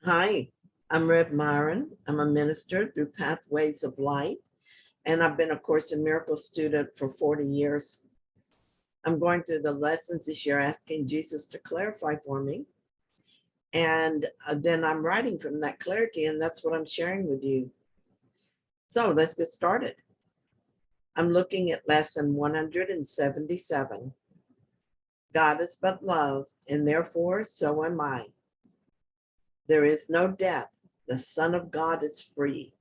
Hi, I'm Rev Myron. I'm a minister through Pathways of Light, and I've been a Course in Miracles student for 40 years. I'm going through the lessons this year asking Jesus to clarify for me. And then I'm writing from that clarity, and that's what I'm sharing with you. So let's get started. I'm looking at lesson 177. God is but love, and therefore so am I. There is no death. The Son of God is free.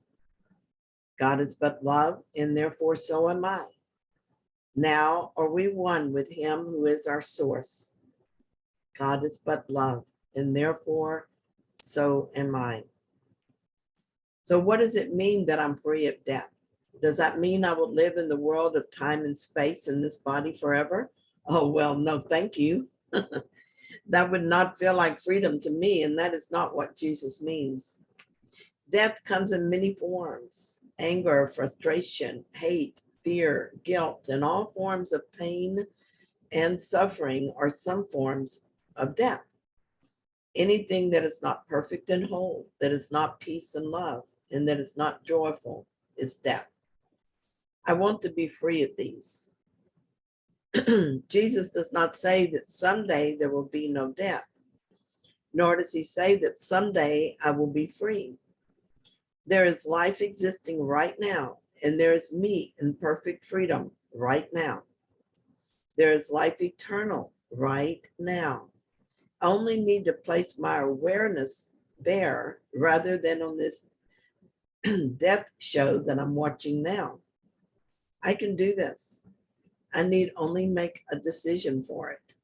God is but love, and therefore so am I. Now are we one with him who is our source. God is but love, and therefore so am I. So what does it mean that I'm free of death? Does that mean I will live in the world of time and space in this body forever? Oh, well, no, thank you. That would not feel like freedom to me, and that is not what Jesus means. Death comes in many forms: anger, frustration, hate, fear, guilt, and all forms of pain and suffering are some forms of death. Anything that is not perfect and whole, that is not peace and love, and that is not joyful is death. I want to be free of these. Jesus does not say that someday there will be no death, nor does he say that someday I will be free. There is life existing right now, and there is me in perfect freedom right now. There is life eternal right now. I only need to place my awareness there rather than on this death show that I'm watching now. I can do this. I need only make a decision for it.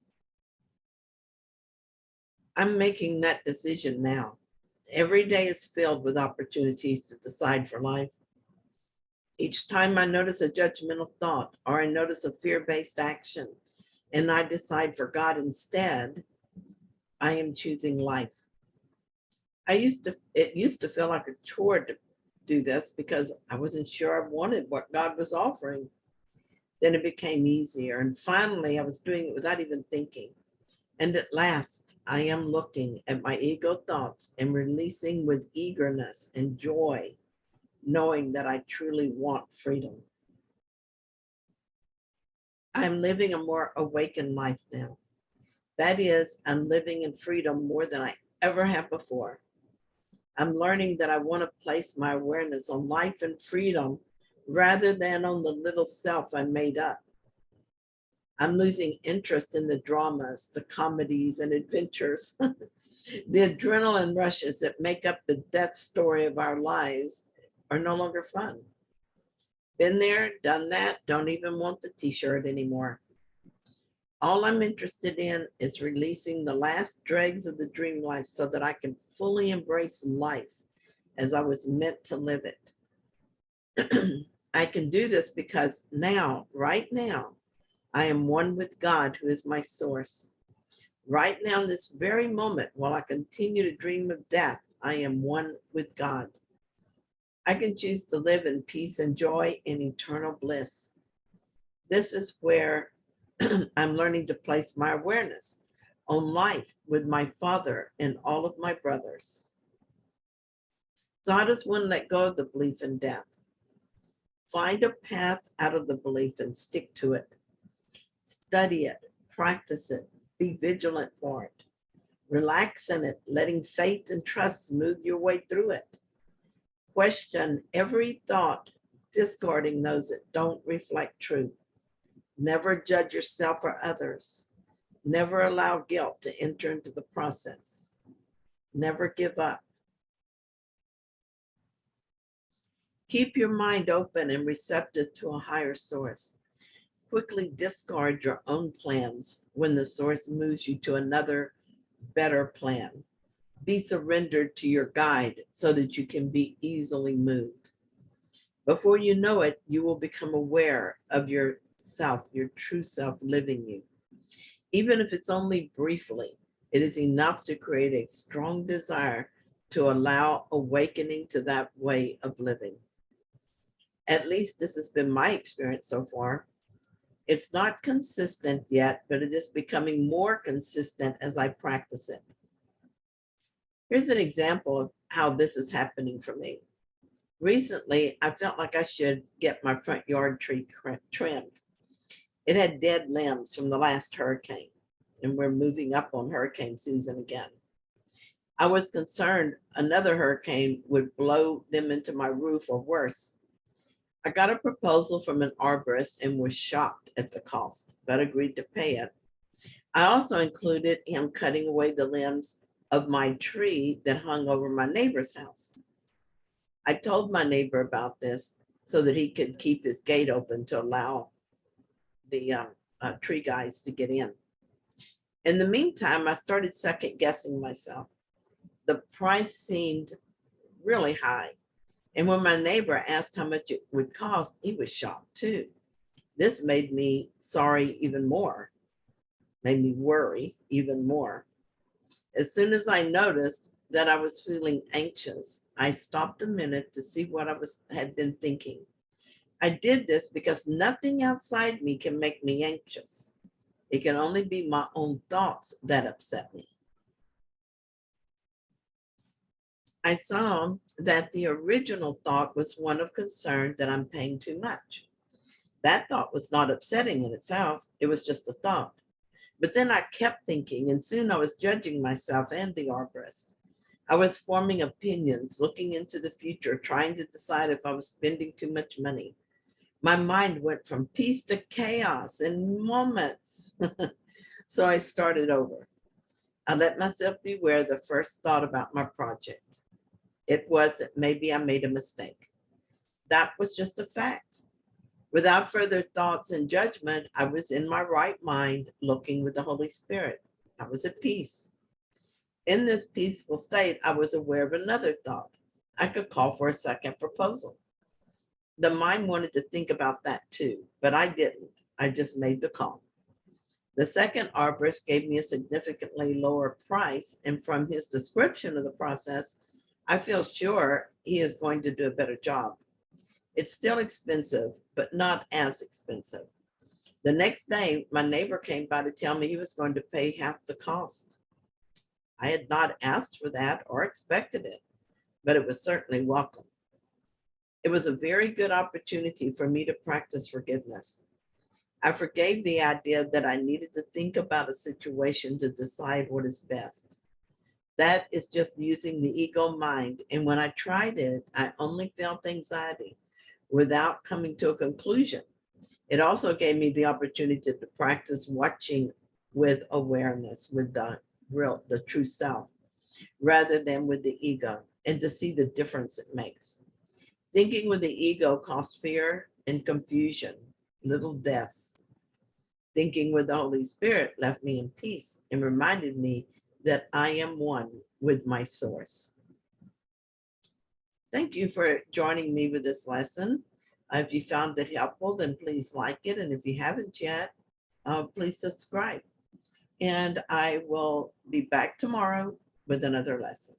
I'm making that decision now. Every day is filled with opportunities to decide for life. Each time I notice a judgmental thought or I notice a fear-based action and I decide for God instead, I am choosing life. It used to feel like a chore to do this because I wasn't sure I wanted what God was offering. Then it became easier. And finally, I was doing it without even thinking. And at last, I am looking at my ego thoughts and releasing with eagerness and joy, knowing that I truly want freedom. I'm living a more awakened life now. That is, I'm living in freedom more than I ever have before. I'm learning that I want to place my awareness on life and freedom rather than on the little self I made up. I'm losing interest in the dramas, the comedies and adventures, the adrenaline rushes that make up the death story of our lives are no longer fun. Been there, done that, don't even want the t-shirt anymore. All I'm interested in is releasing the last dregs of the dream life so that I can fully embrace life as I was meant to live it. I can do this because now, right now, I am one with God, who is my source. Right now, in this very moment, while I continue to dream of death, I am one with God. I can choose to live in peace and joy and eternal bliss. This is where I'm learning to place my awareness on life with my Father and all of my brothers. So how does one let go of the belief in death? Find a path out of the belief and stick to it. Study it, practice it, be vigilant for it. Relax in it, letting faith and trust smooth your way through it. Question every thought, discarding those that don't reflect truth. Never judge yourself or others. Never allow guilt to enter into the process. Never give up. Keep your mind open and receptive to a higher source. Quickly discard your own plans when the source moves you to another, better plan. Be surrendered to your guide so that you can be easily moved. Before you know it, you will become aware of yourself, your true self living you. Even if it's only briefly, it is enough to create a strong desire to allow awakening to that way of living. At least this has been my experience so far. It's not consistent yet, but it is becoming more consistent as I practice it. Here's an example of how this is happening for me. Recently, I felt like I should get my front yard tree trimmed. It had dead limbs from the last hurricane, and we're moving up on hurricane season again. I was concerned another hurricane would blow them into my roof or worse. I got a proposal from an arborist and was shocked at the cost, but agreed to pay it. I also included him cutting away the limbs of my tree that hung over my neighbor's house. I told my neighbor about this so that he could keep his gate open to allow the tree guys to get in. In the meantime, I started second guessing myself. The price seemed really high. And when my neighbor asked how much it would cost, he was shocked too. This made me sorry even more, made me worry even more. As soon as I noticed that I was feeling anxious, I stopped a minute to see what had been thinking. I did this because nothing outside me can make me anxious. It can only be my own thoughts that upset me. I saw that the original thought was one of concern that I'm paying too much. That thought was not upsetting in itself. It was just a thought. But then I kept thinking, and soon I was judging myself and the arborist. I was forming opinions, looking into the future, trying to decide if I was spending too much money. My mind went from peace to chaos in moments. So I started over. I let myself beware the first thought about my project. It was that maybe I made a mistake. That was just a fact. Without further thoughts and judgment, I was in my right mind, looking with the Holy Spirit. I was at peace. In this peaceful state, I was aware of another thought. I could call for a second proposal. The mind wanted to think about that too, but I didn't. I just made the call. The second arborist gave me a significantly lower price, and from his description of the process, I feel sure he is going to do a better job. It's still expensive, but not as expensive. The next day, my neighbor came by to tell me he was going to pay half the cost. I had not asked for that or expected it, but it was certainly welcome. It was a very good opportunity for me to practice forgiveness. I forgave the idea that I needed to think about a situation to decide what is best. That is just using the ego mind. And when I tried it, I only felt anxiety without coming to a conclusion. It also gave me the opportunity to practice watching with awareness, with the true self, rather than with the ego, and to see the difference it makes. Thinking with the ego caused fear and confusion, little deaths. Thinking with the Holy Spirit left me in peace and reminded me that I am one with my source. Thank you for joining me with this lesson. If you found it helpful, then please like it. And if you haven't yet, please subscribe. And I will be back tomorrow with another lesson.